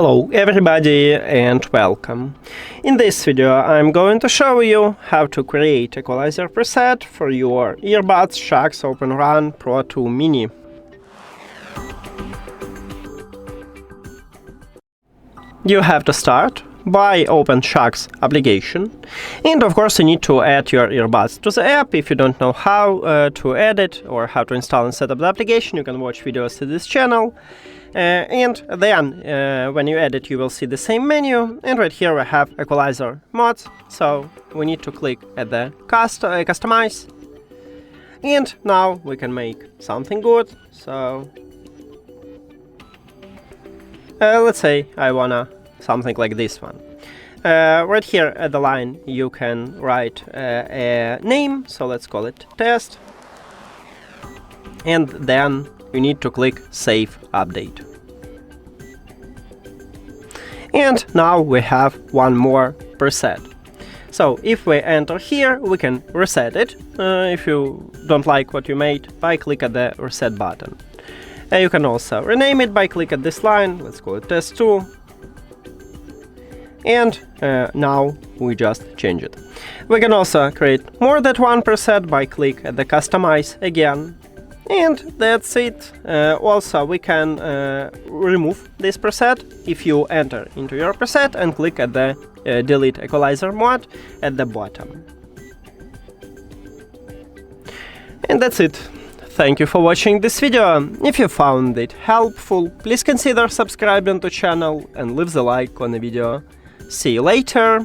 Hello everybody and welcome. In this video I'm going to show you how to create Equalizer preset for your Earbuds SHOKZ OpenRun Pro 2 Mini. You have to start by open SHOKZ application, and of course you need to add your earbuds to the app. If you don't know how to add it or how to install and set up the application, you can watch videos to this channel. And then when you add it, you will see the same menu, and right here we have Equalizer Mods, so we need to click at the customize, and now we can make something good. So let's say I wanna something like this one. Right here at the line you can write a name, so let's call it test, and then you need to click Save Update. And now we have one more preset. So if we enter here, we can reset it. If you don't like what you made, by click at the reset button. You can also rename it by click at this line, let's call it test 2. And now we just change it. We can also create more than one preset by click at the customize again. And that's it. Also, we can remove this preset if you enter into your preset and click at the delete Equalizer mod at the bottom. And that's it. Thank you for watching this video. If you found it helpful, please consider subscribing to the channel and leave the like on the video. See you later!